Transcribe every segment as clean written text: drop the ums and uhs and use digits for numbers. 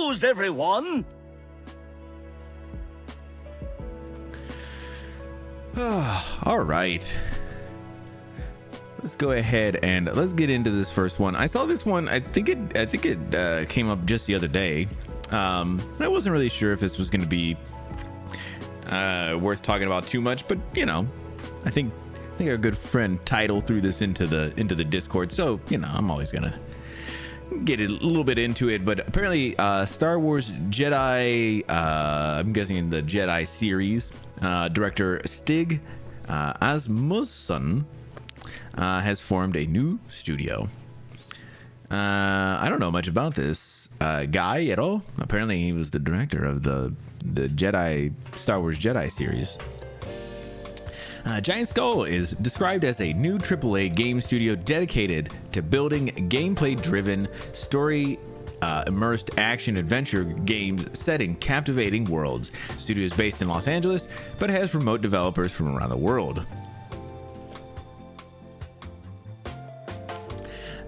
news, everyone! All right. Let's go ahead and let's get into this first one. I saw this one. I think it came up just the other day. I wasn't really sure if this was going to be worth talking about too much, but you know, I think our good friend Tidal threw this into the Discord, so you know, I'm always gonna get a little bit into it. But apparently, Star Wars Jedi, I'm guessing in the Jedi series, director Stig Asmussen has formed a new studio. I don't know much about this guy at all. Apparently, he was the director of the Jedi Star Wars Jedi series. Giant Skull is described as a new AAA game studio dedicated to building gameplay-driven, story-immersed action-adventure games set in captivating worlds. The studio is based in Los Angeles, but has remote developers from around the world.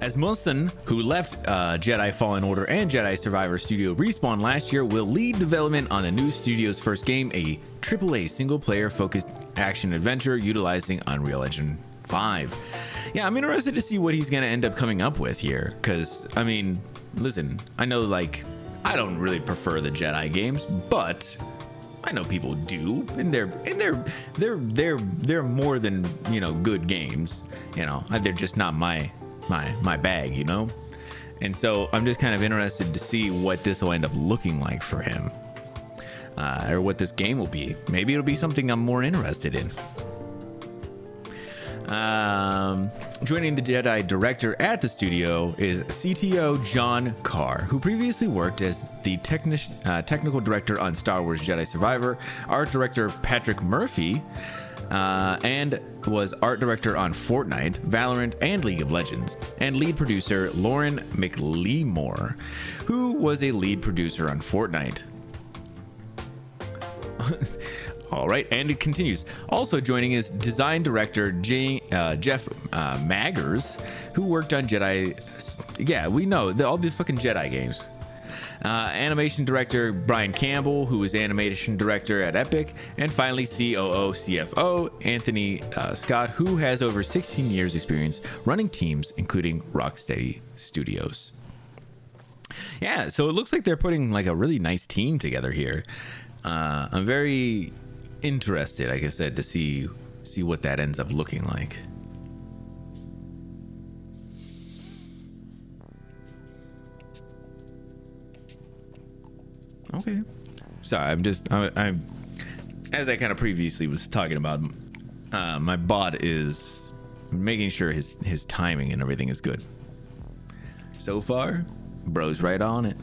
Asmussen, who left Jedi Fallen Order and Jedi Survivor Studio Respawn last year, will lead development on the new studio's first game, a AAA single-player focused action-adventure utilizing Unreal Engine 5. Yeah, I'm interested to see what he's going to end up coming up with here, because, I mean, listen, I know, like, I don't really prefer the Jedi games, but I know people do, and they're more than, you know, good games. You know, they're just not my bag, you know? And so I'm just kind of interested to see what this will end up looking like for him, or what this game will be. Maybe it'll be something I'm more interested in. Joining the Jedi director at the studio is CTO John Carr, who previously worked as the technical director on Star Wars Jedi Survivor, art director Patrick Murphy, and was art director on Fortnite, Valorant, and League of Legends, and lead producer Lauren McLemore, who was a lead producer on Fortnite. All right, and it continues. Also joining is design director Jeff Maggers, who worked on Jedi. Yeah, we know all the fucking Jedi games. Animation director Brian Campbell, who is animation director at Epic, and finally COO CFO Anthony Scott, who has over 16 years experience running teams including Rocksteady Studios. Yeah, so it looks like they're putting like a really nice team together here. I'm very interested, like I said, to see what that ends up looking like. Okay. Sorry, I'm as I kind of previously was talking about, my bot is making sure his timing and everything is good. So far, bro's right on it.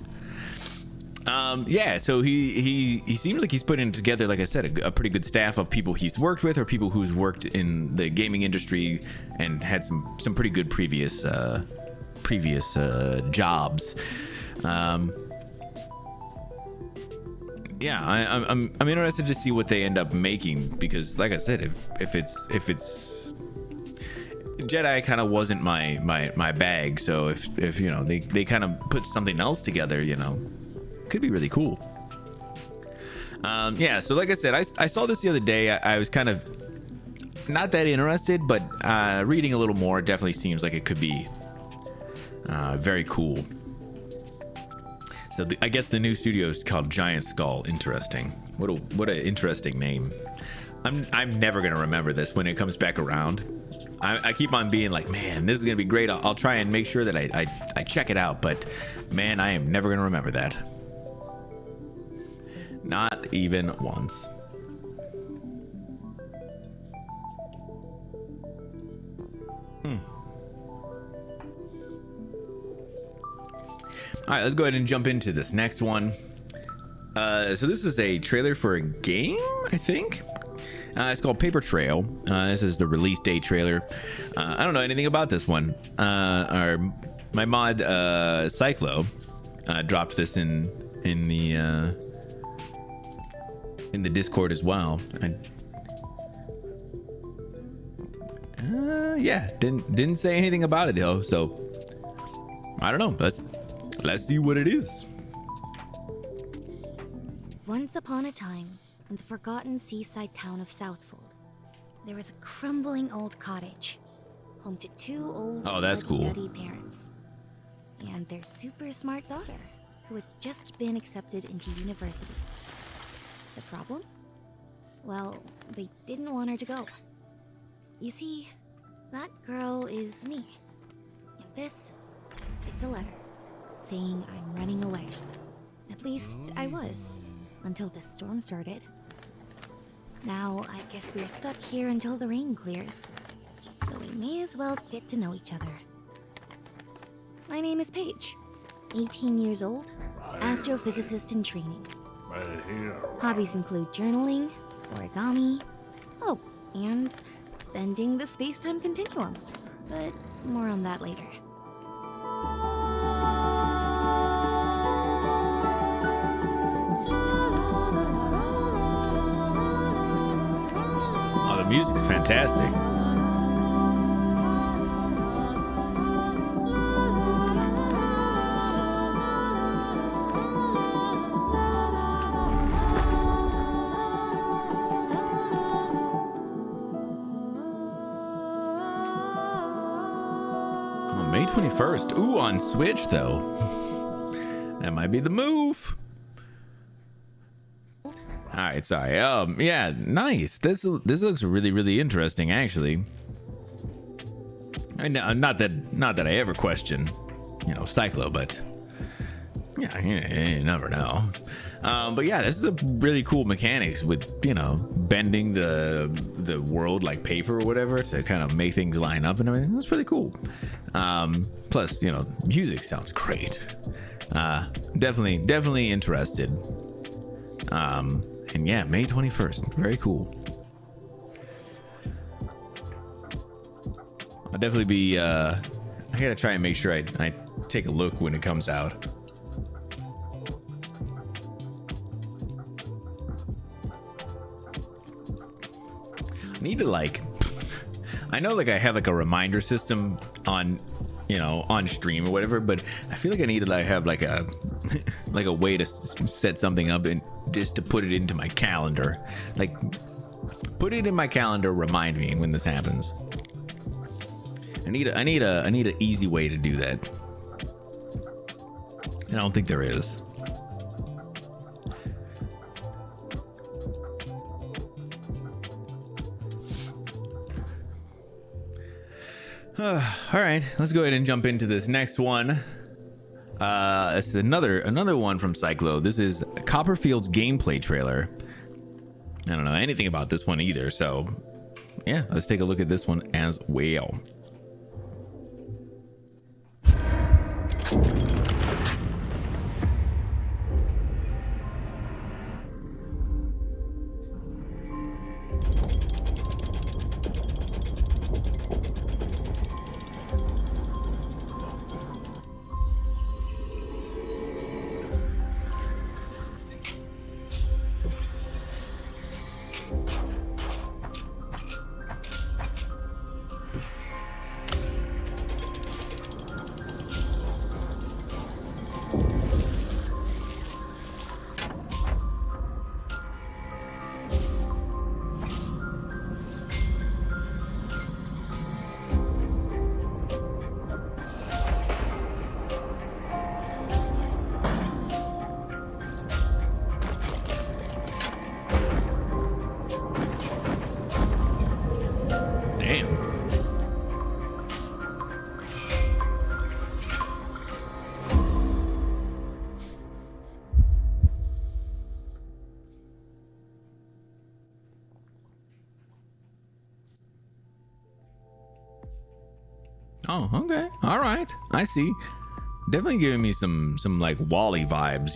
Yeah, so he seems like he's putting together, like I said, a pretty good staff of people he's worked with, or people who's worked in the gaming industry and had some pretty good previous jobs. Yeah, I'm interested to see what they end up making, because like I said, if it's Jedi kind of wasn't my bag, so if you know they kind of put something else together, you know, could be really cool. Yeah, so like I said, I saw this the other day. I was kind of not that interested, but reading a little more, it definitely seems like it could be very cool. So I guess the new studio is called Giant Skull. Interesting. What an interesting name. I'm never gonna remember this when it comes back around. I keep on being like, man, this is gonna be great. I'll try and make sure that I check it out, but man, I am never gonna remember that. Not even once. All right, let's go ahead and jump into this next one. So this is a trailer for a game, I think. It's called Paper Trail. This is the release date trailer. I don't know anything about this one. My mod Cyclo dropped this in the Discord as well. Yeah, didn't say anything about it though. So I don't know. Let's see what it is. Once upon a time, in the forgotten seaside town of Southfold, there was a crumbling old cottage, home to two old Oh, that's cool. fuddy-duddy parents, and their super smart daughter, who had just been accepted into university. The problem? Well, they didn't want her to go. You see, that girl is me. And this, it's a letter, saying I'm running away. At least I was, until this storm started. Now, I guess we're stuck here until the rain clears. So we may as well get to know each other. My name is Paige, 18 years old, astrophysicist in training. Hobbies include journaling, origami, oh, and bending the space-time continuum. But more on that later. Oh, the music's fantastic. May 21st. Ooh, on Switch though. That might be the move. All right, sorry. Yeah, nice. This looks really interesting, actually. Not that I ever question, Cyclo, but yeah, you never know. But yeah, this is a really cool mechanics with bending the world like paper or whatever to kind of make things line up and everything. That's really cool. Plus, music sounds great. Definitely interested. And yeah, May 21st, very cool. I'll definitely be. I gotta try and make sure I take a look when it comes out. I need to I know I have a reminder system on on stream or whatever, but I feel like I need to have a a way to set something up and just to put it into my calendar, put it in my calendar, remind me when this happens. I need an easy way to do that, and I don't think there is. All right, let's go ahead and jump into this next one. It's another one from Cyclo. This is Copperfield's gameplay trailer. I don't know anything about this one either, so yeah, let's take a look at this one as well. Oh, okay. All right. I see. Definitely giving me some Wall-E vibes,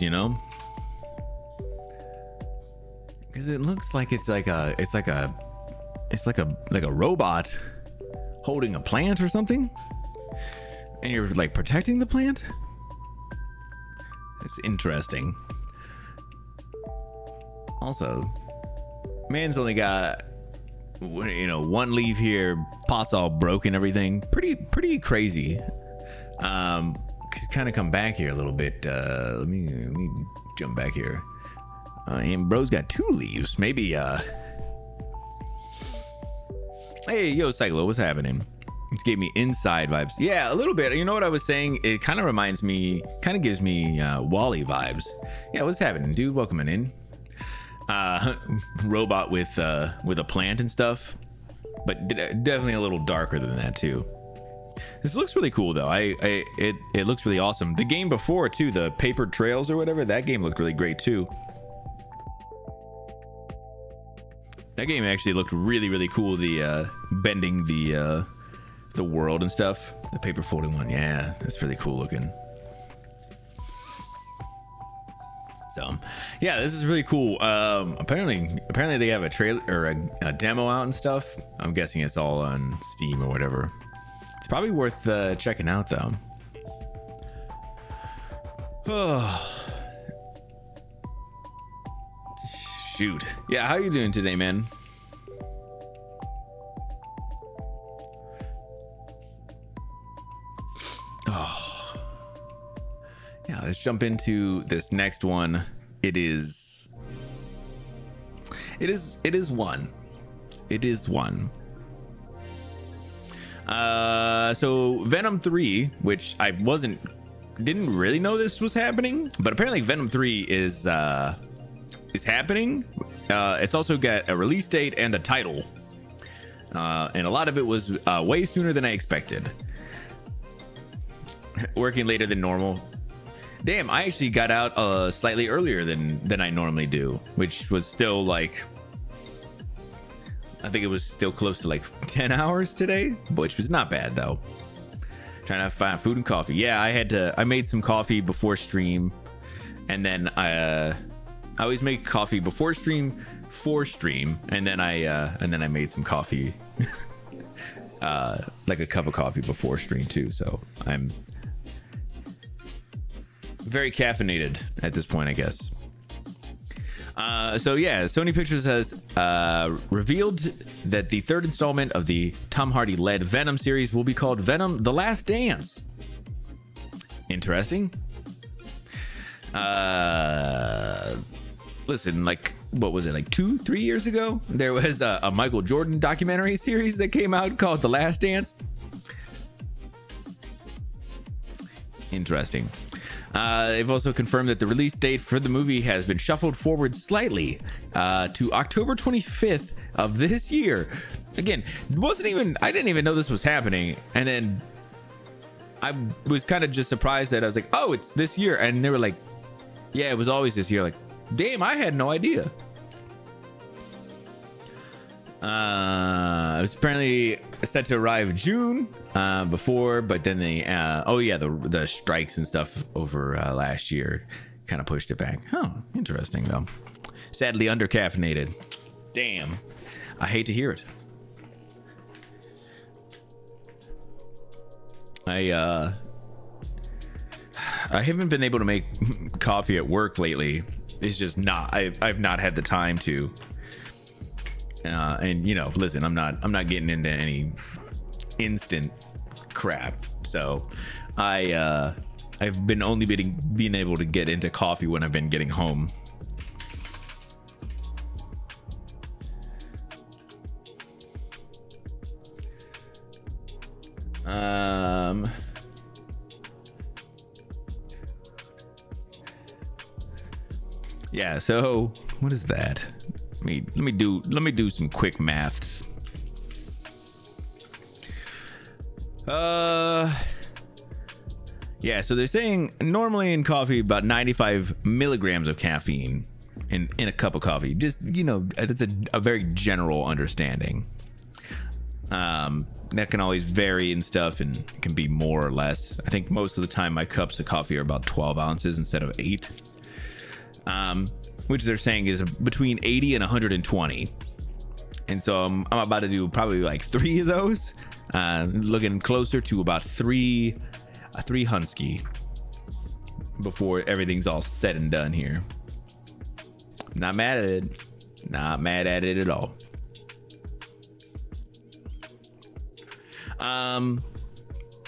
Because it looks like it's like a robot holding a plant or something, and you're protecting the plant. It's interesting. Also, man's only got one leaf here, pot's all broken, everything pretty crazy. Kind of come back here a little bit. Let me jump back here. And bro's got 2 leaves. Maybe, Hey, yo, Cyclo, what's happening? It gave me inside vibes. Yeah, a little bit. You know what I was saying? It kind of reminds me, kind of gives me Wally vibes. Yeah, what's happening, dude? Welcome in. Robot with a plant and stuff, but definitely a little darker than that too. This looks really cool though. It looks really awesome. The game before too, the Paper Trails or whatever, that game looked really great too. That game actually looked really cool. The bending the world and stuff. The paper folding one, yeah, that's really cool looking. So yeah, this is really cool. Apparently they have a trailer or a demo out and stuff. I'm guessing it's all on Steam or whatever. It's probably worth checking out though. Oh, shoot. Yeah, how you doing today, man? Oh, yeah, let's jump into this next one. It is one. So Venom 3, which I didn't really know this was happening, but apparently Venom 3 is happening. It's also got a release date and a title, and a lot of it was way sooner than I expected. Working later than normal. Damn, I actually got out slightly earlier than I normally do, which was still like, I think it was still close to like 10 hours today, which was not bad though. Trying to find food and coffee. Yeah, I made some coffee before stream, and then I always make coffee before stream for stream, and then I made some coffee, like a cup of coffee before stream too. So I'm very caffeinated at this point, I guess. So yeah, Sony Pictures has revealed that the 3rd installment of the Tom Hardy led Venom series will be called Venom: The Last Dance. Interesting. Listen, like, what was it, like 2-3 years ago? There was a Michael Jordan documentary series that came out called The Last Dance. Interesting. They've also confirmed that the release date for the movie has been shuffled forward slightly to October 25th of this year. Again, I didn't even know this was happening, and then I was kind of just surprised that I was like, oh, it's this year, and they were like, yeah, it was always this year. Like, damn, I had no idea. It was apparently set to arrive June before, but then the strikes and stuff over last year kind of pushed it back. Oh, interesting though. Sadly undercaffeinated. Damn, I hate to hear it. I haven't been able to make coffee at work lately. It's just not. I've not had the time to. And you know, listen, I'm not getting into any instant crap. So I've been only being able to get into coffee when I've been getting home. Yeah, so what is that? Let me do some quick maths. Yeah, so they're saying normally in coffee about 95 milligrams of caffeine in a cup of coffee. Just, you know, that's a very general understanding. That can always vary and stuff, and it can be more or less. I think most of the time my cups of coffee are about 12 ounces instead of 8. Which they're saying is between 80 and 120. And so I'm about to do probably like 3 of those. Looking closer to about 3 Hunsky before everything's all said and done here. Not mad at it. Not mad at it at all.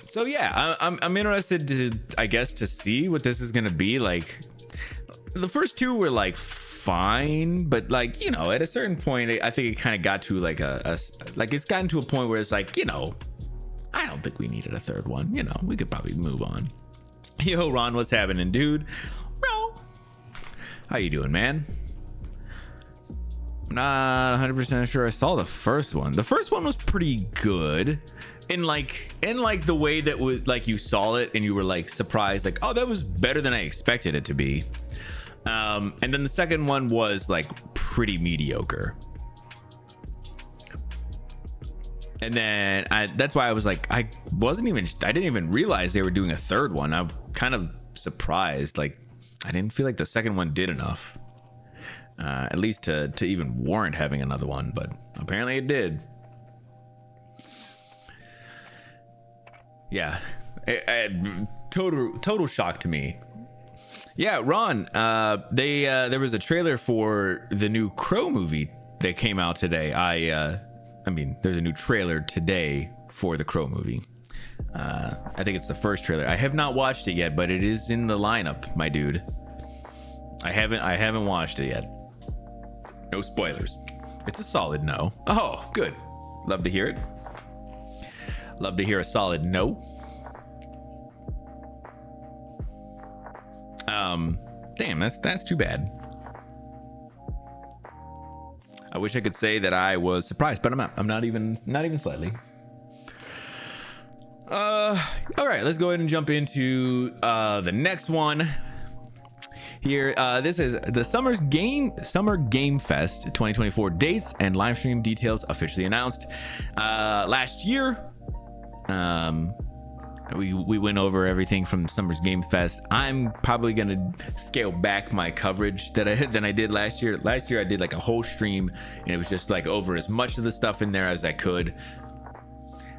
So yeah, I'm interested to, I guess, to see what this is gonna be like. The first 2 were like fine, but like, you know, at a certain point, I think it kind of got to like like it's gotten to a point where it's like, you know, I don't think we needed a third one. You know, we could probably move on. Yo, Ron, what's happening, dude? Bro, how you doing, man? I'm not 100% sure I saw the first one. The first one was pretty good. In like the way that was like you saw it and you were like surprised, like, oh, that was better than I expected it to be. And then the second one was like pretty mediocre. And then that's why I was like, I didn't even realize they were doing a third one. I'm kind of surprised. Like, I didn't feel like the second one did enough, at least to even warrant having another one, but apparently it did. Yeah, total shock to me. Yeah, Ron, there was a trailer for the new Crow movie that came out today. I mean, there's a new trailer today for the Crow movie. I think it's the first trailer. I have not watched it yet, but it is in the lineup, my dude. I haven't watched it yet. No spoilers. It's a solid no. Oh, good. Love to hear it. Love to hear a solid no. Damn, that's too bad. I wish I could say that I was surprised, but I'm not. I'm not even slightly. All right, let's go ahead and jump into the next one. Here, this is the Summer Game Fest 2024 dates and live stream details officially announced. Last year, we went over everything from Summer's Game Fest. I'm probably gonna scale back my coverage than I did last year. Last year I did like a whole stream, and it was just like over as much of the stuff in there as I could.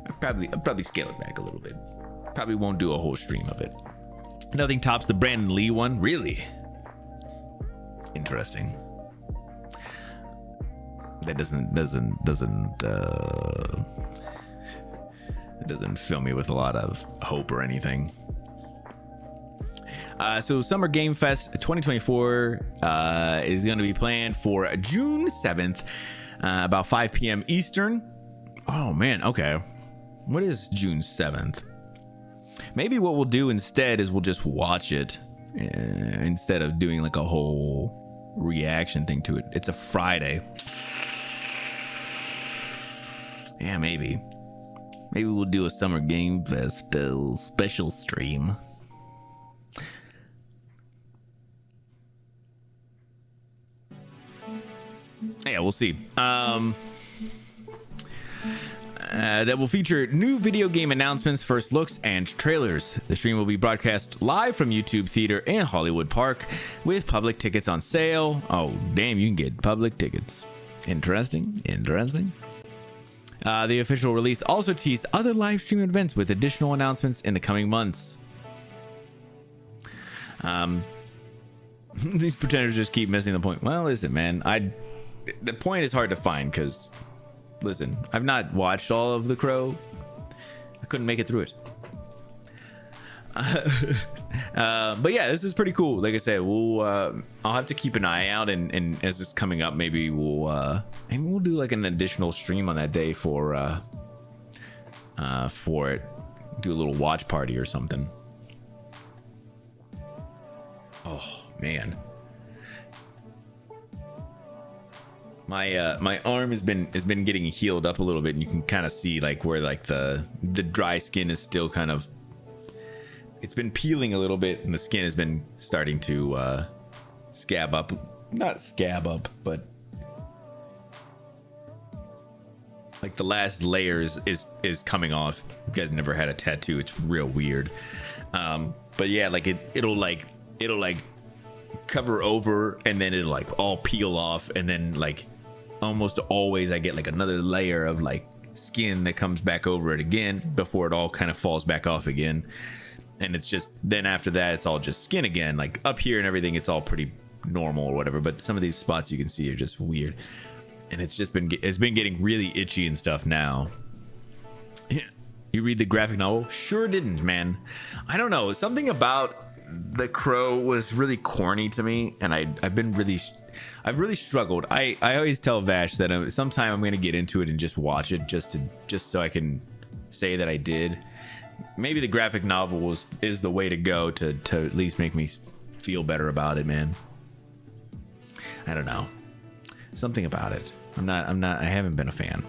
I'll probably scale it back a little bit. Probably won't do a whole stream of it. Nothing tops the Brandon Lee one, really. Interesting. That doesn't fill me with a lot of hope or anything. So Summer Game Fest 2024 is going to be planned for June 7th, about 5 p.m. Eastern. Oh man, okay. What is June 7th? Maybe what we'll do instead is we'll just watch it instead of doing like a whole reaction thing to it. It's a Friday. Yeah, maybe we'll do a Summer Game Fest special stream. Yeah, we'll see. That will feature new video game announcements, first looks, and trailers. The stream will be broadcast live from YouTube Theater in Hollywood Park with public tickets on sale. Oh, damn, you can get public tickets. Interesting. The official release also teased other live stream events with additional announcements in the coming months. These pretenders just keep missing the point. Well, listen, man, the point is hard to find because, listen, I've not watched all of The Crow. I couldn't make it through it. But yeah, this is pretty cool. Like I said, I'll have to keep an eye out, and as it's coming up, maybe we'll do like an additional stream on that day for it. Do a little watch party or something. Oh man, my arm has been getting healed up a little bit, and you can kind of see like where like the dry skin is still kind of. It's been peeling a little bit, and the skin has been starting to scab up. Not scab up, but like the last layers is coming off. You guys never had a tattoo. It's real weird. But yeah, like it'll cover over, and then it'll like all peel off, and then like almost always I get like another layer of like skin that comes back over it again before it all kind of falls back off again. And it's just then after that it's all just skin again. Like up here and everything, it's all pretty normal or whatever, but some of these spots you can see are just weird, and it's been getting really itchy and stuff now. You read the graphic novel? Sure didn't, man. I don't know, something about The Crow was really corny to me, and I've really struggled. I always tell Vash that sometime I'm gonna get into it and just watch it just so I can say that I did. Maybe the graphic novel is the way to go to at least make me feel better about it, man. I don't know, something about it. I haven't been a fan.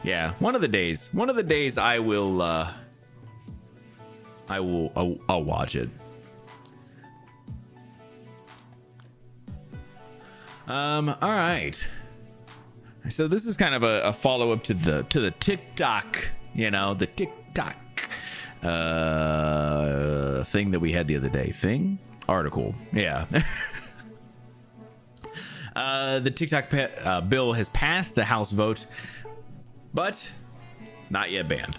Yeah, one of the days I'll watch it. All right. So this is kind of a follow-up to the TikTok, the TikTok thing that we had the other day. Article. Yeah. The TikTok bill has passed the House vote, but not yet banned.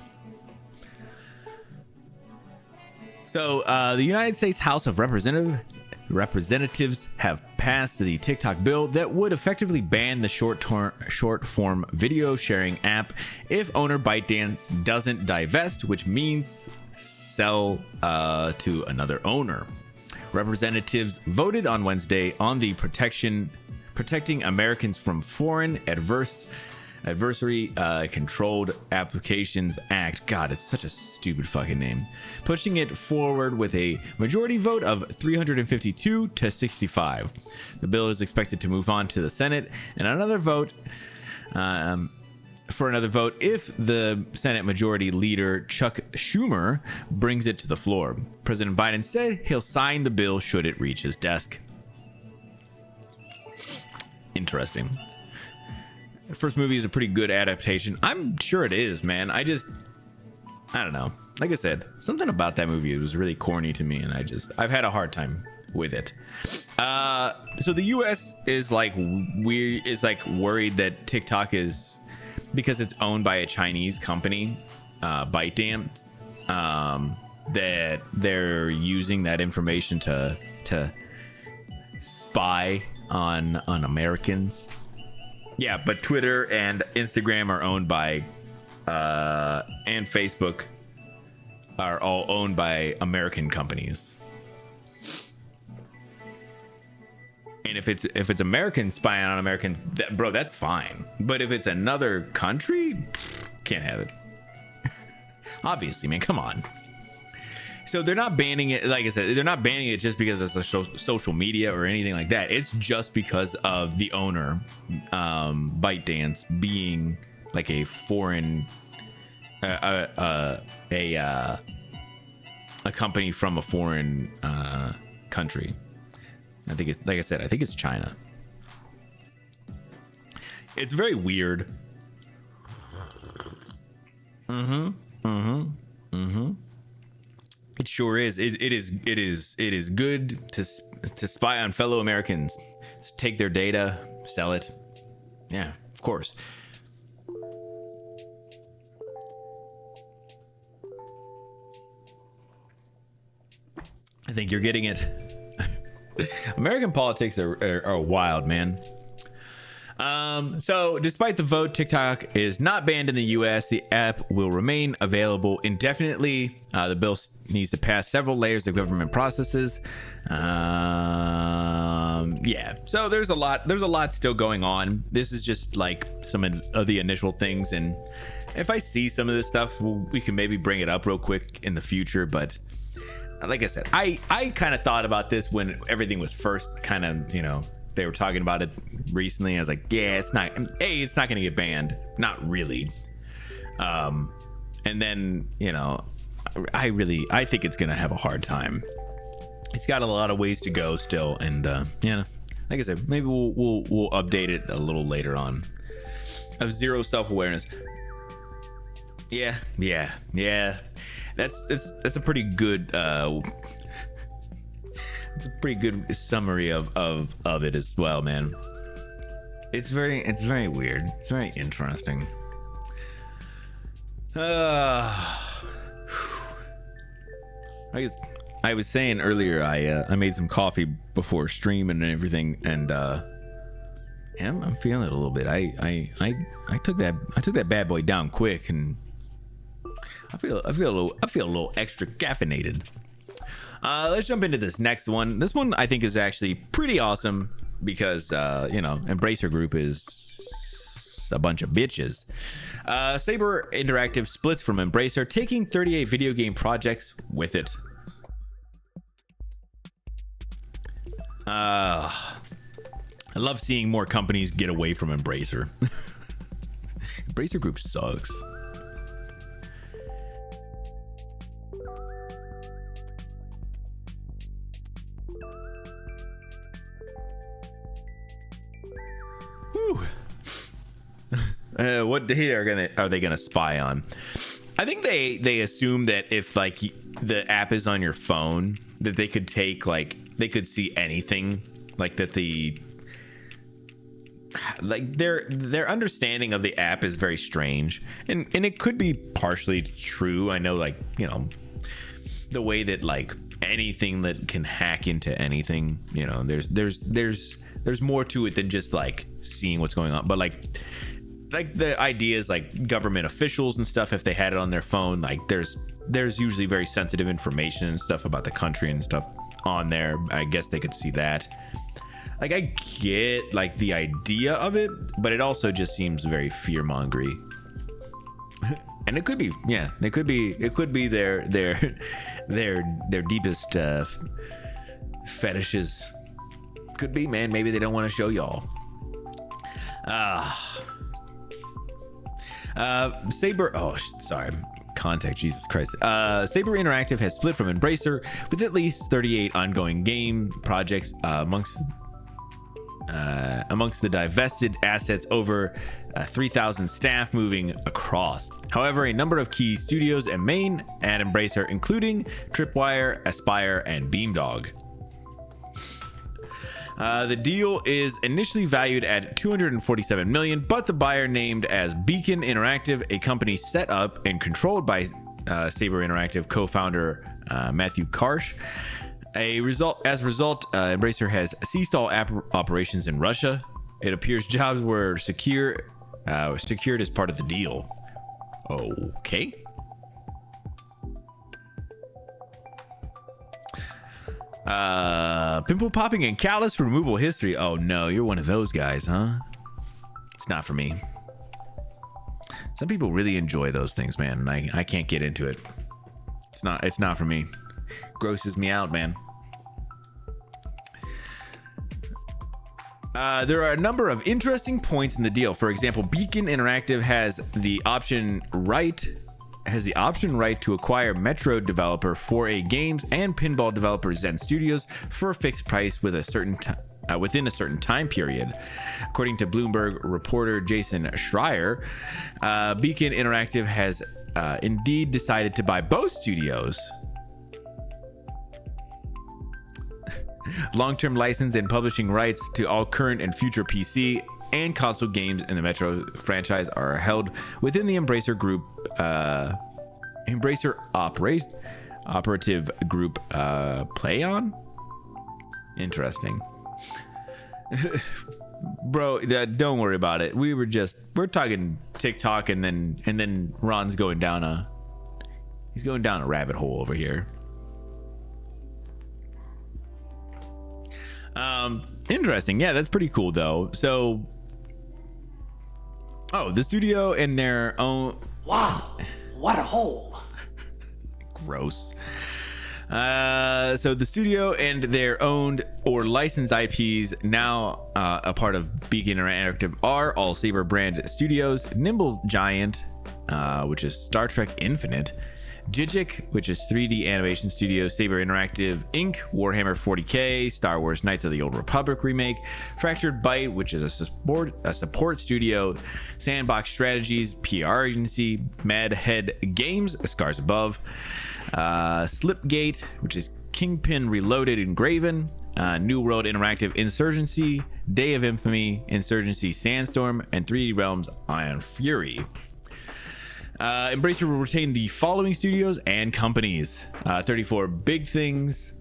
So the United States House of Representatives have passed the TikTok bill that would effectively ban the short form video sharing app if owner ByteDance doesn't divest, which means sell to another owner. Representatives voted on Wednesday on the Protecting Americans from Foreign Adversary Controlled Applications Act. God, it's such a stupid fucking name. Pushing it forward with a majority vote of 352 to 65. The bill is expected to move on to the Senate and another vote if the Senate Majority Leader Chuck Schumer brings it to the floor. President Biden said he'll sign the bill should it reach his desk. Interesting. The first movie is a pretty good adaptation. I'm sure it is, man. I don't know. Like I said, something about that movie was really corny to me, and I've had a hard time with it. So the U.S. is worried that TikTok is, because it's owned by a Chinese company, ByteDance, that they're using that information to spy on Americans. Yeah, but Twitter and Instagram are owned by, and Facebook are all owned by American companies. And if it's American spying on American, that's fine. But if it's another country, can't have it. Obviously, man, come on. So they're not banning it, like I said, they're not banning it just because it's a social media or anything like that. It's just because of the owner, ByteDance, being like a foreign, a company from a foreign country. I think it's, like I said, I think it's China. It's very weird. It sure is. It is good to spy on fellow Americans, take their data, sell it. Yeah, of course. I think you're getting it. American politics are wild, man. So despite the vote, TikTok is not banned in the US. The app will remain available indefinitely. The bill needs to pass several layers of government processes. Yeah, so there's a lot still going on. This is just like some of the initial things, and if I see some of this stuff, we can maybe bring it up real quick in the future. But like I said, I kind of thought about this when everything was first kind of, they were talking about it recently. I was like, yeah, it's not going to get banned. Not really. And then, I think it's going to have a hard time. It's got a lot of ways to go still. And, like I said, maybe we'll update it a little later on. Of zero self-awareness. Yeah. That's a pretty good, it's a pretty good summary of it as well, man. It's very weird. It's very interesting. I was saying earlier, I made some coffee before streaming and everything, and Yeah, I'm feeling it a little bit. I took that bad boy down quick, and I feel a little extra caffeinated. Let's jump into this next one. This one I think is actually pretty awesome because Embracer Group is a bunch of bitches. Saber Interactive splits from Embracer, taking 38 video game projects with it. I love seeing more companies get away from Embracer. Embracer Group sucks. Whew. What day are they gonna spy on? I think they assume that if like the app is on your phone, that they could take they could see anything, like that their understanding of the app is very strange, and it could be partially true. I know, the way that anything that can hack into anything, there's more to it than just seeing what's going on. But the idea is government officials and stuff, if they had it on their phone, there's usually very sensitive information and stuff about the country and stuff on there. I guess they could see that. I get the idea of it, but it also just seems very fear-mongery. And it could be, it could be their deepest fetishes. Could be, man. Maybe they don't want to show y'all. Saber. Oh, sorry. Contact. Jesus Christ. Saber Interactive has split from Embracer with at least 38 ongoing game projects amongst the divested assets, over 3,000 staff moving across. However, a number of key studios remain at Embracer, including Tripwire, Aspyr, and Beamdog. The deal is initially valued at $247 million, but the buyer, named as Beacon Interactive, a company set up and controlled by Saber Interactive co-founder Matthew Karsh. As a result, Embracer has ceased all operations in Russia. It appears jobs were secured as part of the deal. Okay. Pimple popping and callus removal history. Oh no, you're one of those guys, huh? It's not for me. Some people really enjoy those things, man. I can't get into it. It's not for me. Grosses me out, man. There are a number of interesting points in the deal. For example, Beacon Interactive has the option right to acquire Metro developer 4A Games and pinball developer Zen Studios for a fixed price with within a certain time period. According to Bloomberg reporter Jason Schreier, Beacon Interactive has indeed decided to buy both studios. Long-term license and publishing rights to all current and future PC and console games in the Metro franchise are held within the Embracer Group, Operative Group, PlayOn. Interesting. Bro, don't worry about it. We're talking TikTok, and then Ron's going down a rabbit hole over here. Interesting. Yeah, that's pretty cool though. So, the studio and their own. Wow, what a hole. Gross. So the studio and their owned or licensed IPs, now a part of Beacon Interactive, are all Saber brand studios: Nimble Giant, which is Star Trek Infinite; Digic, which is 3D animation studio; Saber Interactive Inc., Warhammer 40k, Star Wars Knights of the Old Republic remake; Fractured Byte, which is a support studio; Sandbox Strategies, PR agency; Madhead Games, Scars Above; Slipgate, which is Kingpin Reloaded and Graven; New World Interactive Insurgency, Day of Infamy, Insurgency Sandstorm, and 3D Realms Iron Fury. Embracer will retain the following studios and companies: 34 Big Things,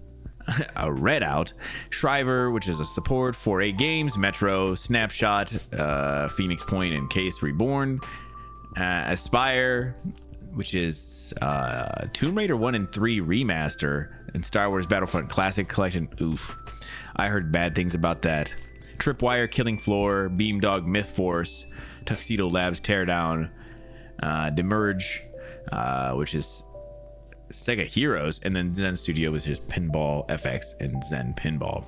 a Redout, Shriver, which is a support for 8 games, Metro, Snapshot, Phoenix Point, and Case Reborn, Aspire, which is Tomb Raider 1 and 3 remaster, and Star Wars Battlefront Classic Collection. Oof, I heard bad things about that. Tripwire, Killing Floor, Beamdog, Myth Force, Tuxedo Labs, Teardown, Demerge, which is Sega Heroes, and then Zen Studio was just Pinball FX and Zen Pinball.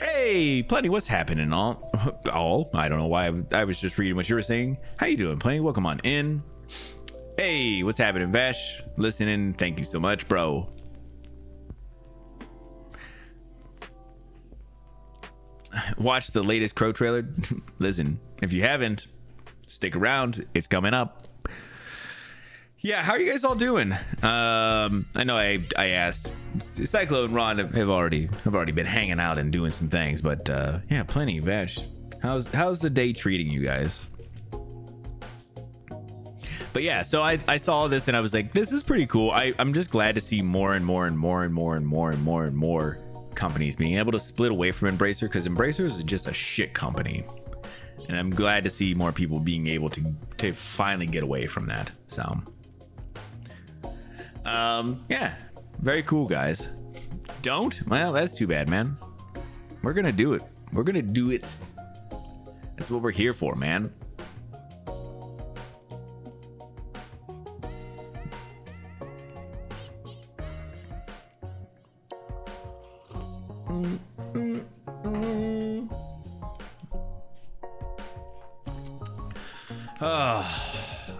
Hey, Plenty, what's happening? All I don't know why I was just reading what you were saying. How you doing, Plenty? Welcome on in. Hey, what's happening, Vash? Listening. Thank you so much, bro. Watch the latest Crow trailer. Listen, if you haven't, stick around. It's coming up. Yeah, how are you guys all doing? I know I asked. Cyclo and Ron have already been hanging out and doing some things, but yeah, Plenty. Vash, how's the day treating you guys? But yeah, so I saw this and I was like, this is pretty cool. I'm just glad to see more and more companies being able to split away from Embracer, because Embracer is just a shit company, and I'm glad to see more people being able to finally get away from that. So yeah, very cool, guys. Don't? Well, that's too bad, man. We're gonna do it. That's what we're here for, man.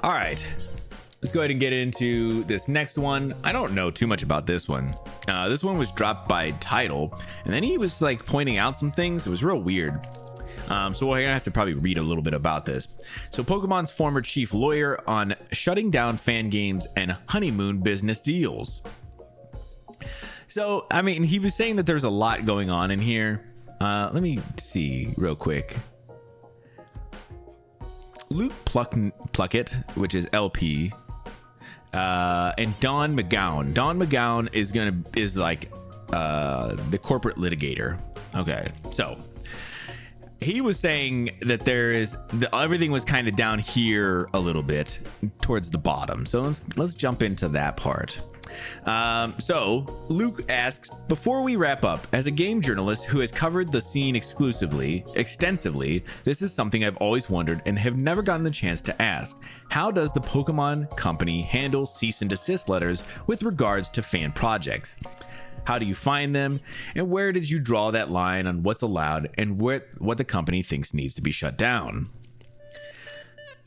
All right, let's go ahead and get into this next one. I don't know too much about this one. This one was dropped by Tidal, and then he was like pointing out some things. It was real weird. So we're gonna have to probably read a little bit about this. So Pokemon's former chief lawyer on shutting down fan games and honeymoon business deals. So, I mean, he was saying that there's a lot going on in here. Let me see real quick. Luke Pluckett, which is LP, and Don McGowan. Don McGowan is like the corporate litigator. Okay, so he was saying that everything was kind of down here a little bit towards the bottom. So let's jump into that part. So Luke asks, before we wrap up, as a game journalist who has covered the scene extensively, this is something I've always wondered and have never gotten the chance to ask. How does the Pokemon Company handle cease and desist letters with regards to fan projects? How do you find them? And where did you draw that line on what's allowed and what the company thinks needs to be shut down?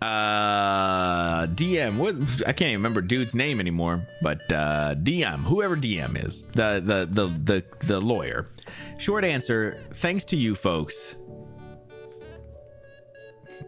DM, what, I can't even remember dude's name anymore, but DM, whoever DM is, the lawyer. Short answer, thanks to you folks.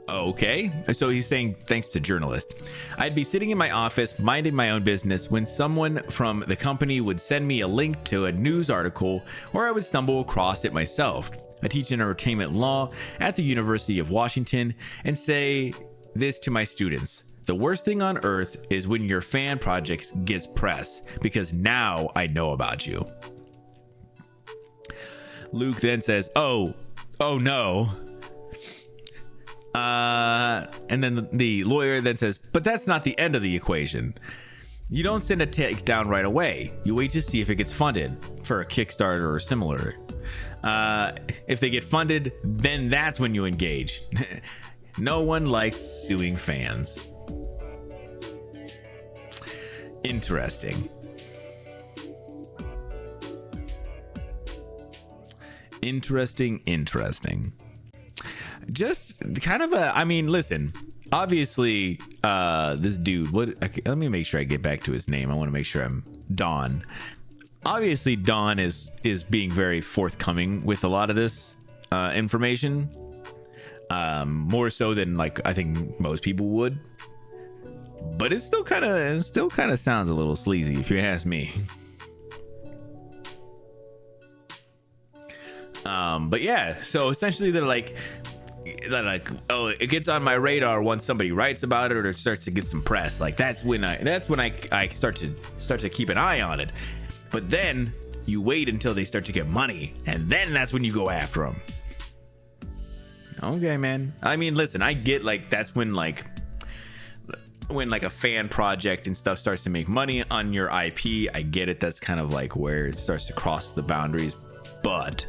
Okay, so he's saying thanks to journalists. I'd be sitting in my office minding my own business when someone from the company would send me a link to a news article, or I would stumble across it myself. I teach entertainment law at the University of Washington and say this to my students: the worst thing on earth is when your fan projects gets press, because now I know about you. Luke then says, oh no. And then the lawyer then says, but that's not the end of the equation. You don't send a takedown right away. You wait to see if it gets funded for a Kickstarter or similar. If they get funded, then that's when you engage. No one likes suing fans. Interesting. Just kind of I mean, listen, obviously, this dude, let me make sure I get back to his name. I want to make sure I'm Don. Obviously, Don is being very forthcoming with a lot of this information. More so than like I think most people would, but it still kind of sounds a little sleazy if you ask me. But yeah, so essentially they're like, oh, it gets on my radar once somebody writes about it or it starts to get some press. Like that's when I start to keep an eye on it. But then you wait until they start to get money, and then that's when you go after them. Okay, man. I mean, listen, I get like that's when like a fan project and stuff starts to make money on your IP. I get it. That's kind of like where it starts to cross the boundaries, but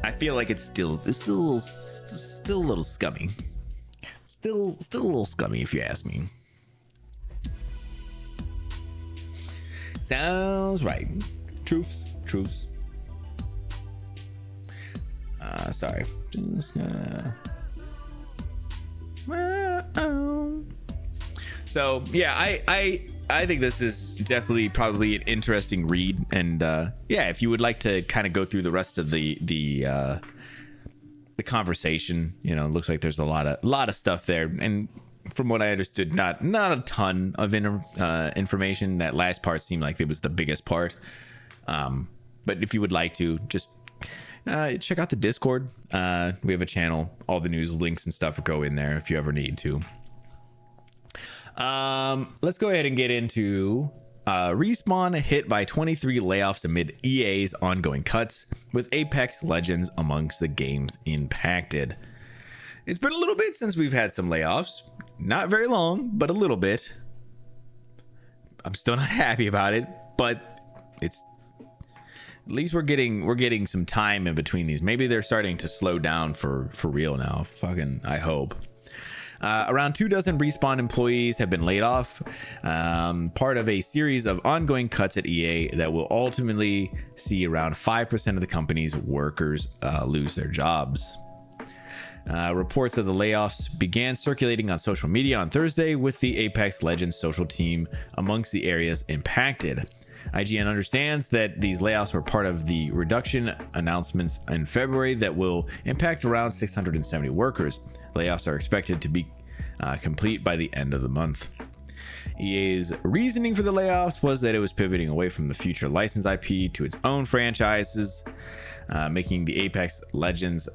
I feel like it's still a little scummy. Still a little scummy, if you ask me. Sounds right. Truths. Sorry. So yeah, I think this is definitely probably an interesting read, and yeah, if you would like to kind of go through the rest of the conversation, you know, it looks like there's a lot of stuff there, and from what I understood, not a ton of information. That last part seemed like it was the biggest part, but if you would like to just check out the Discord, we have a channel, all the news links and stuff go in there if you ever need to. Let's go ahead and get into Respawn hit by 23 layoffs amid EA's ongoing cuts, with Apex Legends amongst the games impacted. It's been a little bit since we've had some layoffs. Not very long, but a little bit. I'm still not happy about it, but it's at least we're getting some time in between these. Maybe they're starting to slow down for real now. Fucking, I hope. Around 24 Respawn employees have been laid off, part of a series of ongoing cuts at EA that will ultimately see around 5% of the company's workers lose their jobs. Reports of the layoffs began circulating on social media on Thursday, with the Apex Legends social team amongst the areas impacted. IGN understands that these layoffs were part of the reduction announcements in February that will impact around 670 workers. Layoffs are expected to be complete by the end of the month. EA's reasoning for the layoffs was that it was pivoting away from the future license IP to its own franchises, making the Apex Legends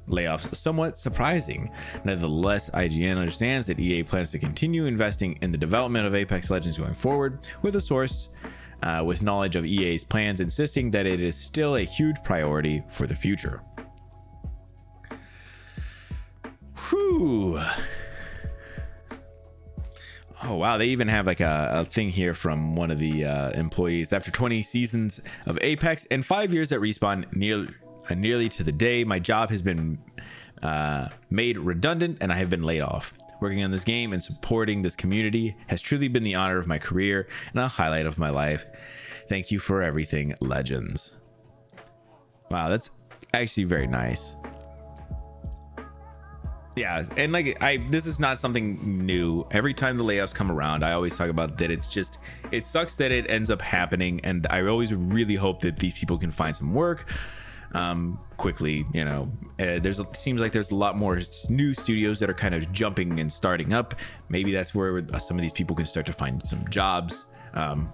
layoffs somewhat surprising. Nevertheless, IGN understands that EA plans to continue investing in the development of Apex Legends going forward, with a source with knowledge of EA's plans insisting that it is still a huge priority for the future. Whew. Oh wow, they even have like a thing here from one of the employees. After 20 seasons of Apex and 5 years at Respawn, nearly to the day, my job has been made redundant and I have been laid off. Working on this game and supporting this community has truly been the honor of my career and a highlight of my life. Thank you for everything, Legends. Wow, that's actually very nice. Yeah, and like this is not something new. Every time the layoffs come around, I always talk about that. It sucks that it ends up happening, and I always really hope that these people can find some work quickly. You know, seems like there's a lot more new studios that are kind of jumping and starting up. Maybe that's where some of these people can start to find some jobs.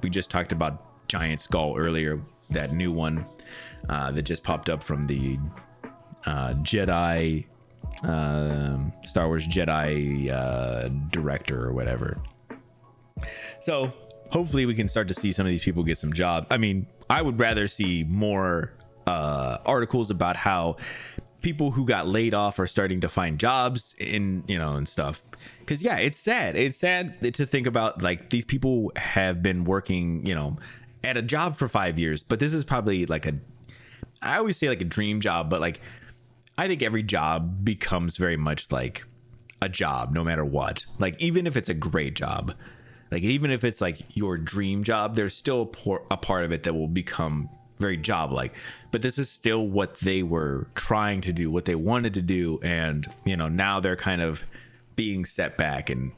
We just talked about Giant Skull earlier, that new one that just popped up from the Jedi. Star Wars Jedi director or whatever. So hopefully we can start to see some of these people get some job. I mean, I would rather see more articles about how people who got laid off are starting to find jobs in, you know, and stuff. Because yeah, it's sad. It's sad to think about, like, these people have been working, you know, at a job for 5 years, but this is probably like I always say like a dream job, but like I think every job becomes very much like a job, no matter what. Like, even if it's a great job, like even if it's like your dream job, there's still a part of it that will become very job-like. But this is still what they were trying to do, what they wanted to do, and you know, now they're kind of being set back. And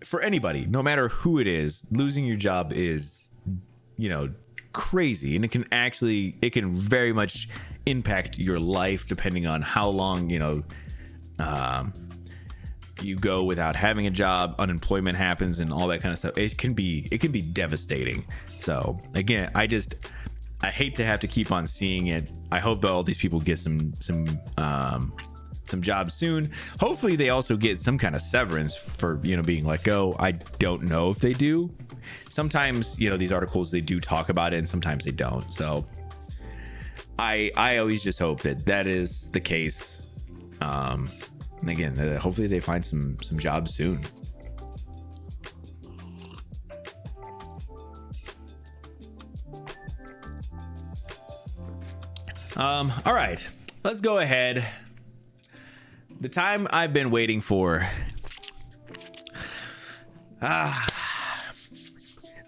for anybody, no matter who it is, losing your job is, you know, crazy, and it can very much impact your life depending on how long, you know, you go without having a job. Unemployment happens and all that kind of stuff. It can be devastating. So again, I hate to have to keep on seeing it. I hope that all these people get some some jobs soon. Hopefully they also get some kind of severance for, you know, being let go. I don't know if they do. Sometimes, you know, these articles, they do talk about it and sometimes they don't. So I always just hope that that is the case. And again, hopefully they find some jobs soon. All right, let's go ahead. The time I've been waiting for. The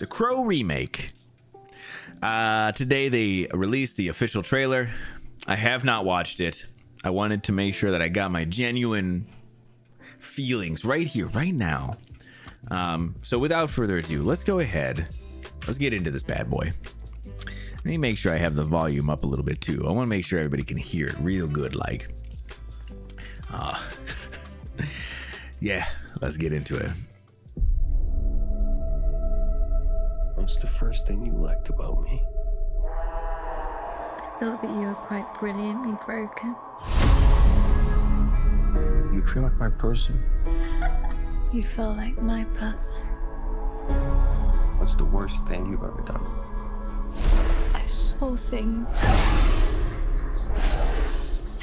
Crow remake. Today they released the official trailer. I have not watched it. I wanted to make sure that I got my genuine feelings right here, right now. So without further ado, let's go ahead. Let's get into this bad boy. Let me make sure I have the volume up a little bit too. I want to make sure everybody can hear it real good, like. Yeah, let's get into it. What's the first thing you liked about me? I thought that you were quite brilliantly broken. You feel like my person. You feel like my person. What's the worst thing you've ever done? I saw things.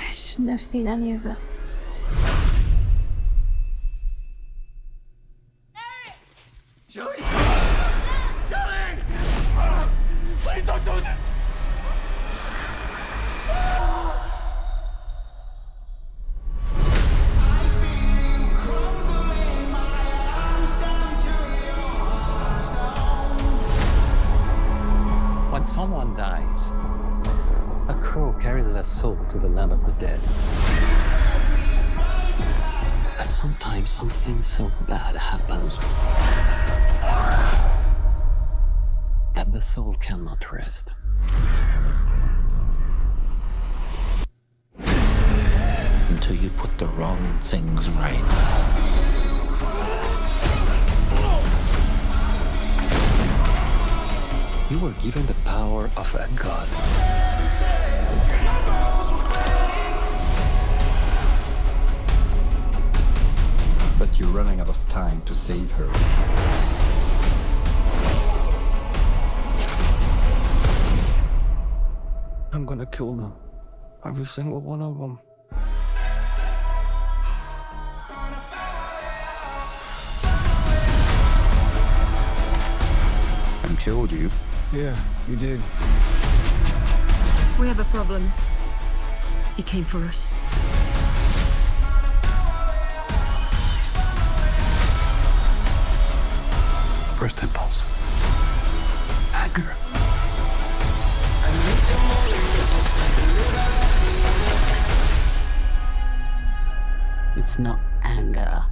I shouldn't have seen any of it. Julie! Julie! Please don't do this! When someone dies, A crow carries their soul to the land of the dead. and sometimes something so bad happens that the soul cannot rest. Until you put the wrong things right. You were given the power of a god. But you're running out of time to save her. I'm gonna kill them. Every single one of them. I killed you. Yeah, you did. We have a problem. He came for us. First impulse. Anger. It's not anger.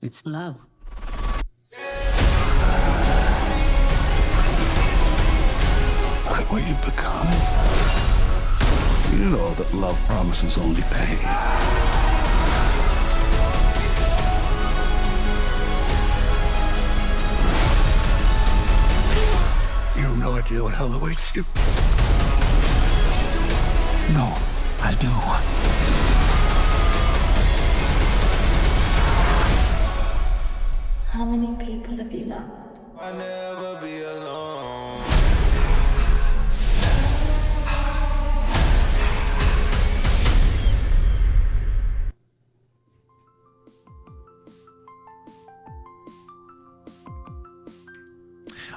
It's love. Look at what you've become. You know that love promises only pain. You have no idea what hell awaits you. No, I do. How many people have you loved? I'll never be alone.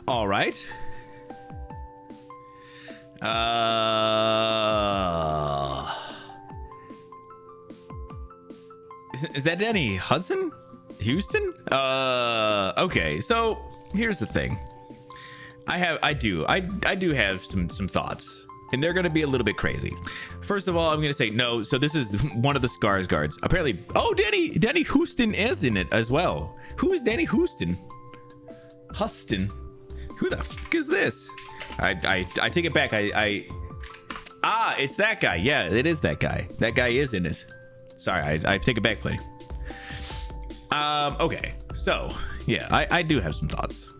All right. Is that Danny Hudson? Houston? Okay. So here's the thing. I do have some thoughts, and they're gonna be a little bit crazy. First of all, I'm gonna say no. So this is one of the Skarsgårds. Apparently, oh, Danny Houston is in it as well. Who is Danny Houston? Huston. Who the fuck is this? I take it back. It's that guy. Yeah, it is that guy. That guy is in it. Sorry, I take it back, buddy. Okay, so yeah, I do have some thoughts.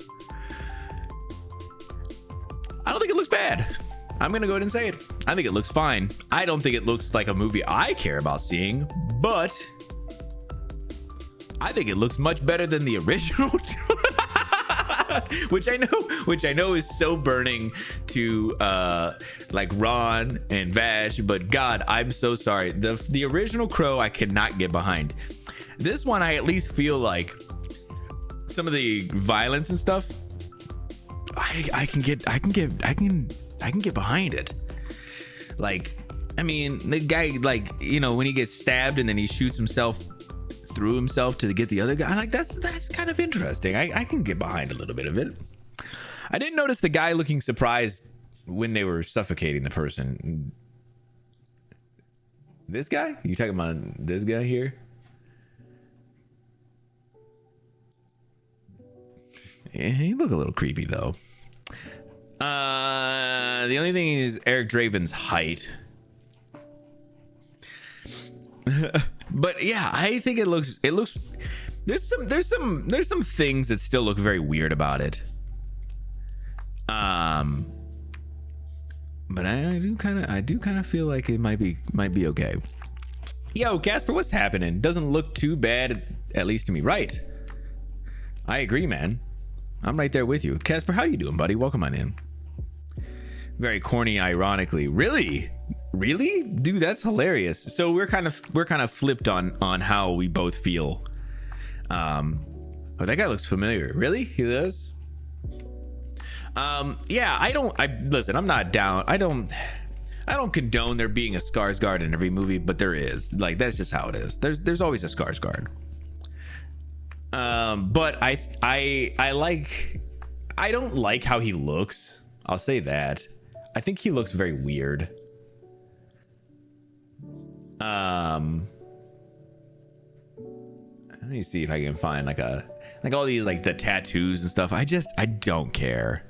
I don't think it looks bad. I'm gonna go ahead and say it. I think it looks fine. I don't think it looks like a movie I care about seeing, but I think it looks much better than the original. which I know is so burning to like Ron and Vash, but God, I'm so sorry. The original Crow I cannot get behind. This one I at least feel like some of the violence and stuff I can get behind it. Like, I mean, the guy, like, you know, when he gets stabbed and then he shoots himself through himself to get the other guy, like that's kind of interesting. I can get behind a little bit of it. I didn't notice the guy looking surprised when they were suffocating the person. This guy? You talking about this guy here? Yeah, he look a little creepy though. The only thing is Eric Draven's height. But yeah, I think it looks there's some things that still look very weird about it. But I do kind of feel like it might be okay. Yo, Casper, what's happening? Doesn't look too bad, at least to me. Right. I agree, man. I'm right there with you. Casper, how you doing, buddy? Welcome on in. Very corny, ironically. Really? Dude, that's hilarious. So we're kind of flipped on how we both feel. Oh, that guy looks familiar. Really? He does? Yeah, listen, I'm not down. I don't condone there being a Skarsgård in every movie, but there is. Like, that's just how it is. There's always a Skarsgård. But I don't like how he looks. I'll say that. I think he looks very weird. Let me see if I can find like all these, like the tattoos and stuff. I don't care.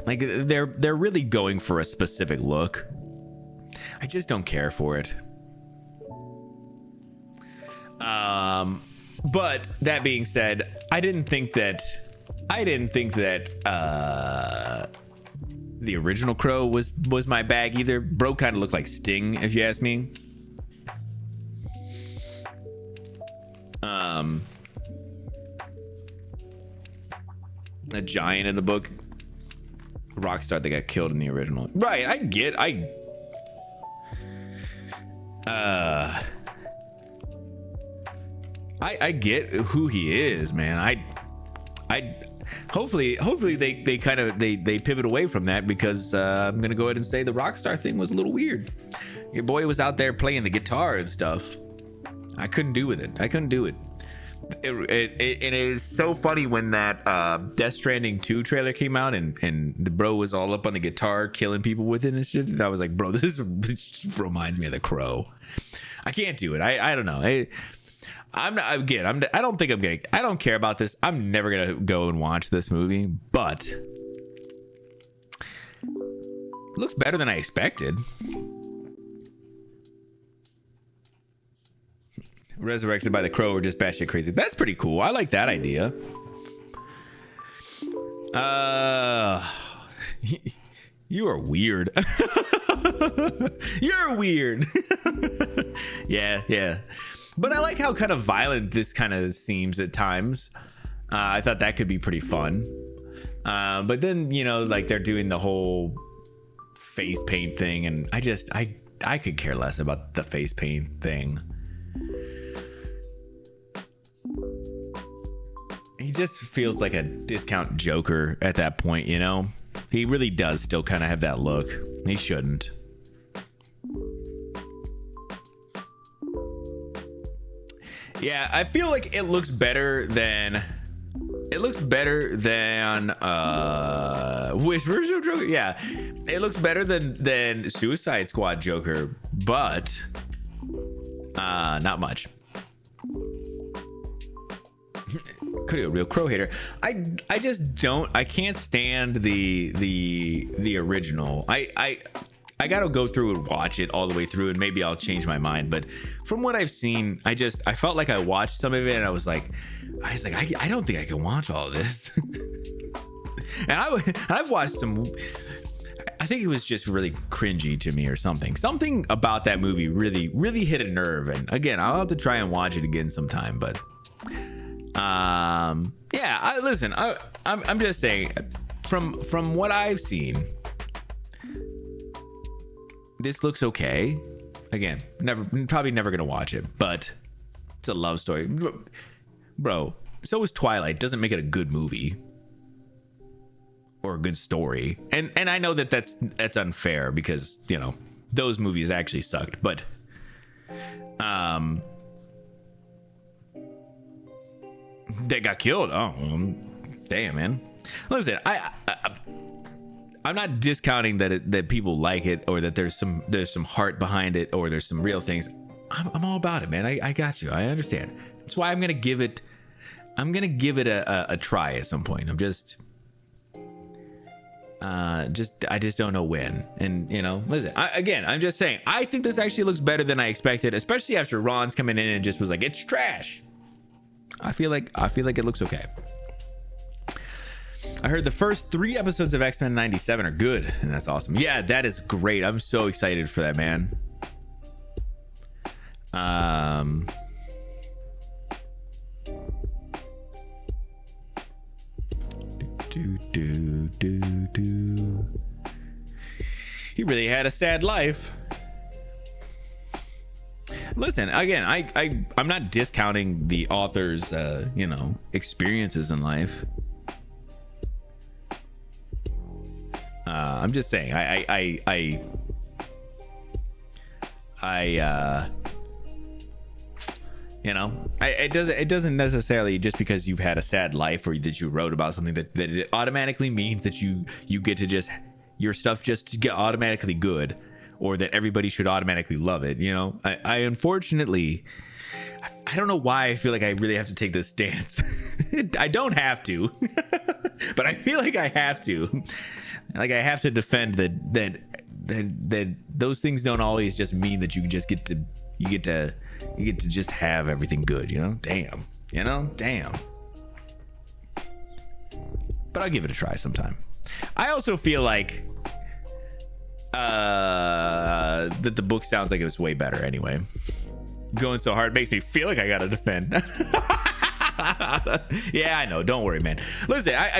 Like they're really going for a specific look. I just don't care for it. But that being said, I didn't think that the original Crow was my bag either. Bro kind of looked like Sting, if you ask me. A giant in the book. Rockstar that got killed in the original. Right, I get who he is, man. I hopefully they pivot away from that, because I'm gonna go ahead and say the Rockstar thing was a little weird. Your boy was out there playing the guitar and stuff. I couldn't do it. It is so funny when that Death Stranding 2 trailer came out and the bro was all up on the guitar killing people with it and shit. And I was like, bro, this reminds me of The Crow. I can't do it. I don't know. I don't care about this. I'm never gonna go and watch this movie, but it looks better than I expected. Resurrected by the Crow or just batshit crazy. That's pretty cool. I like that idea. You are weird. You're weird. Yeah. But I like how kind of violent this kind of seems at times. I thought that could be pretty fun. But then, you know, like they're doing the whole face paint thing, and I could care less about the face paint thing. He just feels like a discount Joker at that point, you know? He really does still kind of have that look. He shouldn't. Yeah, I feel like it looks better than which version of Joker? Yeah, it looks better than Suicide Squad Joker, but not much. Could be a real Crow hater. I can't stand the original. I gotta go through and watch it all the way through, and maybe I'll change my mind. But from what I've seen, I felt like I watched some of it and I was like, I don't think I can watch all of this. And I've watched some think it was just really cringy to me or something. Something about that movie really hit a nerve. And again, I'll have to try and watch it again sometime. But yeah, listen, I'm just saying, from what I've seen, this looks okay. Again, probably never gonna watch it, but it's a love story, bro. So is Twilight. Doesn't make it a good movie or a good story. And I know that's unfair because, you know, those movies actually sucked, but they got killed. Oh, damn, man. Listen, I'm not discounting that people like it, or that there's some heart behind it, or there's some real things. I'm all about it, man. I got you. I understand. That's why I'm gonna give it a try at some point. I just don't know when. And, you know, listen, I'm just saying, I think this actually looks better than I expected, especially after Ron's coming in and just was like, it's trash. I feel like it looks okay. I heard the first 3 episodes of X-Men 97 are good, and that's awesome. Yeah, that is great. I'm so excited for that, man. He really had a sad life. Listen, again, I'm not discounting the author's experiences in life. I'm just saying, it doesn't necessarily, just because you've had a sad life or that you wrote about something, that it automatically means that you get to just, your stuff just get automatically good, or that everybody should automatically love it. You know, I unfortunately, I don't know why I feel like I really have to take this stance. I don't have to, but I feel like I have to. Like, I have to defend that those things don't always just mean that you just get to just have everything good, you know? Damn. But I'll give it a try sometime. I also feel like that the book sounds like it was way better anyway. Going so hard makes me feel like I gotta defend. Yeah, I know. Don't worry, man. Listen, I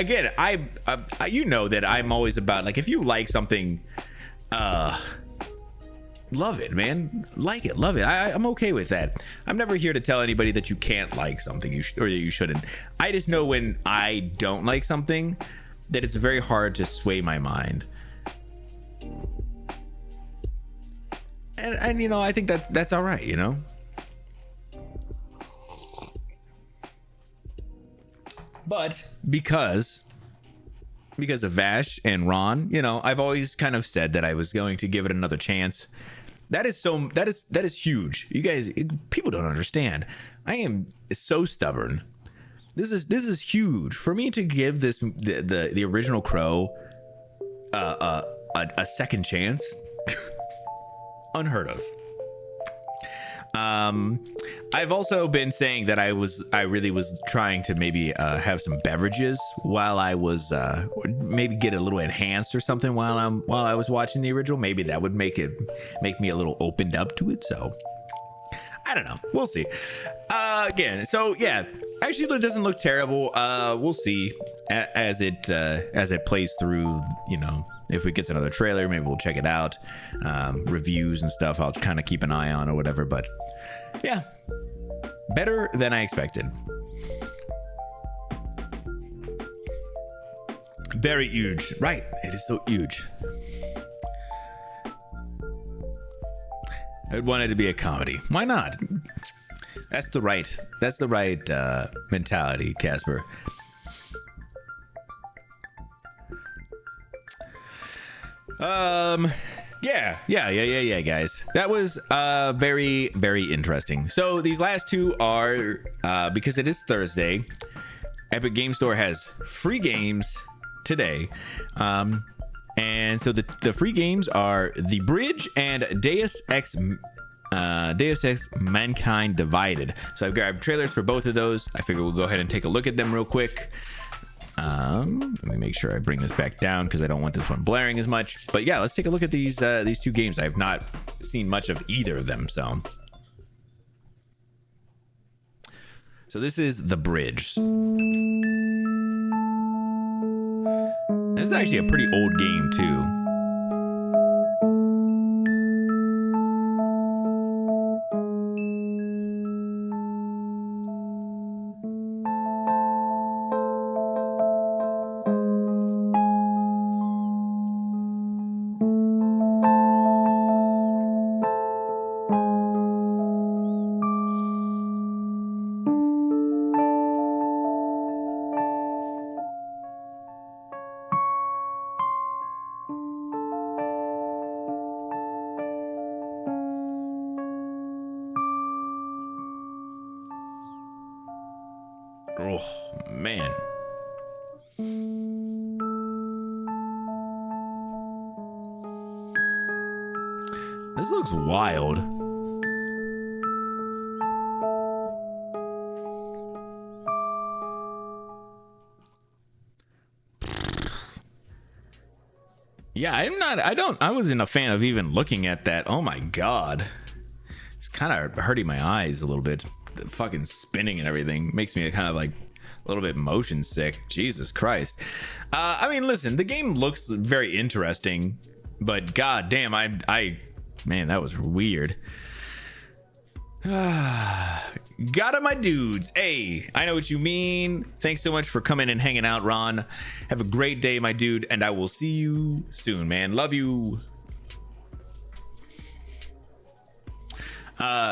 you know that I'm always about, like, if you like something, love it, man. Like it, love it. I'm okay with that. I'm never here to tell anybody that you can't like something or that you shouldn't. I just know when I don't like something, that it's very hard to sway my mind. And you know, I think that's all right, you know? But because of Vash and Ron, you know, I've always kind of said that I was going to give it another chance. That is huge. You guys, people don't understand. I am so stubborn. This is huge for me to give this the original Crow a second chance. Unheard of. I've also been saying that I really was trying to maybe have some beverages while I was maybe get a little enhanced or something while I was watching the original. Maybe that would make me a little opened up to it. So I don't know. We'll see. Again, so yeah, actually it doesn't look terrible. We'll see as it plays through, you know. If we get another trailer, maybe we'll check it out. Reviews and stuff, I'll kind of keep an eye on or whatever. But yeah, better than I expected. Very huge. Right. It is so huge. I wanted it to be a comedy. Why not? That's the right mentality, Casper. Yeah, guys. That was very, very interesting. So these last two are because it is Thursday, Epic Game Store has free games today. And so the free games are The Bridge and Deus Ex Mankind Divided. So I've grabbed trailers for both of those. I figure we'll go ahead and take a look at them real quick. Let me make sure I bring this back down because I don't want this one blaring as much. But yeah, let's take a look at these two games. I have not seen much of either of them. So this is The Bridge. This is actually a pretty old game too. Oh, man. This looks wild. Yeah, I wasn't a fan of even looking at that. Oh my God. It's kind of hurting my eyes a little bit. The fucking spinning and everything makes me kind of like a little bit motion sick. Jesus Christ. I mean, listen, the game looks very interesting, but god damn, man, that was weird. Got it, my dudes. Hey, I know what you mean. Thanks so much for coming and hanging out, Ron. Have a great day, my dude, and I will see you soon, man. Love you.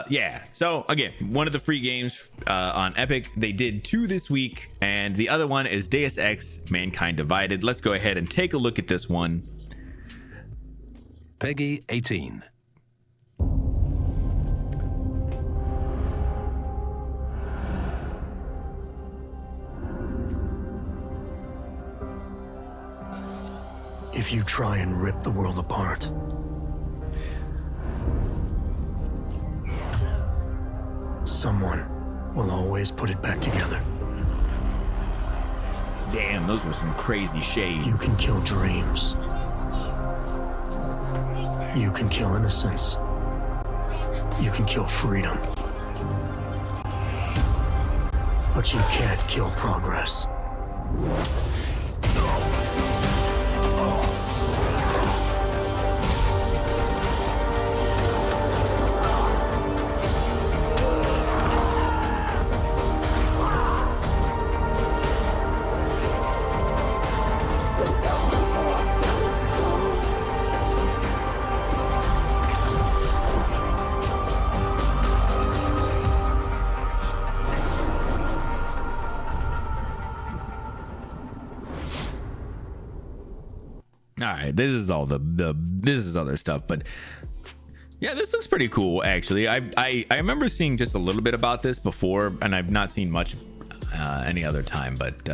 Yeah, so again, one of the free games on Epic. They did 2 this week, and the other one is Deus Ex Mankind Divided. Let's go ahead and take a look at this one. Peggy 18. If you try and rip the world apart, someone will always put it back together. Damn, those were some crazy shades. You can kill dreams. You can kill innocence. You can kill freedom. But you can't kill progress. All right, this is all this is other stuff, but yeah, this looks pretty cool actually. I remember seeing just a little bit about this before, and I've not seen much any other time, but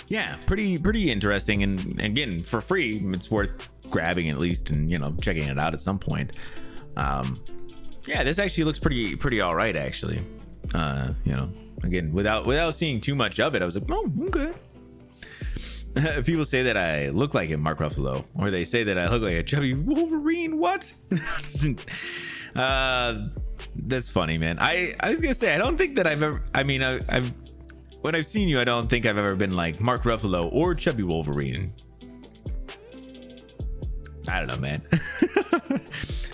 yeah, pretty interesting, and again, for free, it's worth grabbing at least, and you know, checking it out at some point. Yeah, this actually looks pretty all right actually. You know, again, without seeing too much of it, I was like, oh, okay. People say that I look like him, Mark Ruffalo, or they say that I look like a chubby Wolverine. What? That's funny, man. I was gonna say, I don't think that I've ever, I mean, I've when I've seen you, I don't think I've ever been like Mark Ruffalo or chubby Wolverine. I don't know, man.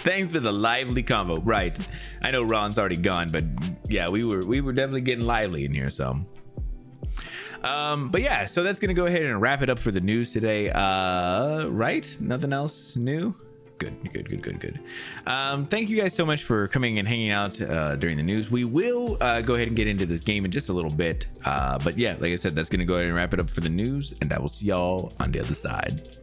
Thanks for the lively convo. Right, I know Ron's already gone, but yeah, we were definitely getting lively in here. So but yeah, so that's gonna go ahead and wrap it up for the news today. Right, nothing else new. Good. Thank you guys so much for coming and hanging out during the news. We will go ahead and get into this game in just a little bit, but yeah, like I said, that's gonna go ahead and wrap it up for the news, and I will see y'all on the other side.